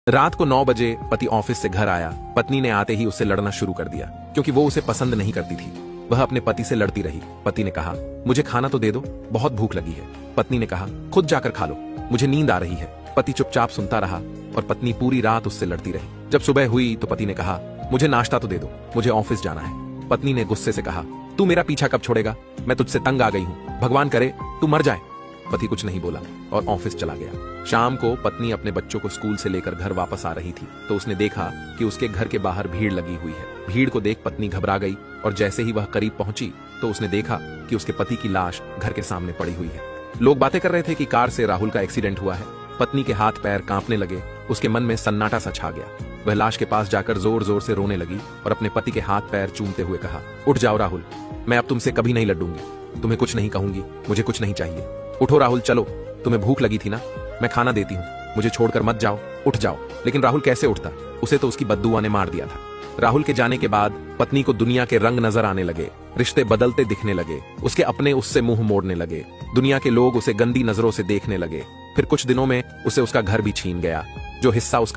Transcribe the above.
रात को 9 बजे पति ऑफिस से घर आया। पत्नी ने आते ही उससे लड़ना शुरू कर दिया क्योंकि वो उसे पसंद नहीं करती थी। वह अपने पति से लड़ती रही। पति ने कहा, मुझे खाना तो दे दो, बहुत भूख लगी है। पत्नी ने कहा, खुद जाकर खा लो, मुझे नींद आ रही है। पति चुपचाप सुनता रहा और पत्नी पूरी रात उससे लड़ती रही। जब सुबह हुई तो पति ने कहा, मुझे नाश्ता तो दे दो, मुझे ऑफिस जाना है। पत्नी ने गुस्से से कहा, तू मेरा पीछा कब छोड़ेगा? मैं तुझसे तंग आ गई हूँ, भगवान करे तू मर जाए। पति कुछ नहीं बोला और ऑफिस चला गया। शाम को पत्नी अपने बच्चों को स्कूल से लेकर घर वापस आ रही थी तो उसने देखा कि उसके घर के बाहर भीड़ लगी हुई है। भीड़ को देख पत्नी घबरा गई और जैसे ही वह करीब पहुंची तो उसने देखा कि उसके पति की लाश घर के सामने पड़ी हुई है। लोग बातें कर रहे थे कि कार से राहुल का एक्सीडेंट हुआ है। पत्नी के हाथ पैर कांपने लगे। उसके मन में सन्नाटा सा छा गया। वह लाश के पास जाकर जोर जोर से रोने लगी और अपने पति के हाथ पैर चूमते हुए कहा, उठ जाओ राहुल, मैं अब तुमसे कभी नहीं लड़ूंगी, तुम्हें कुछ नहीं कहूंगी, मुझे कुछ नहीं चाहिए। उठो राहुल, चलो, तुम्हें भूख लगी थी ना, मैं खाना देती हूँ, मुझे छोड़कर मत जाओ, उठ जाओ। लेकिन राहुल कैसे उठता? उसे तो उसकी बद्दुआ ने मार दिया था। राहुल के जाने के बाद पत्नी को दुनिया के रंग नजर आने लगे, रिश्ते बदलते दिखने लगे, उसके अपने उससे मुंह मोड़ने लगे, दुनिया के लोग उसे गंदी नजरों से देखने लगे। फिर कुछ दिनों में उसे उसका घर भी छीन गया, जो हिस्सा उसका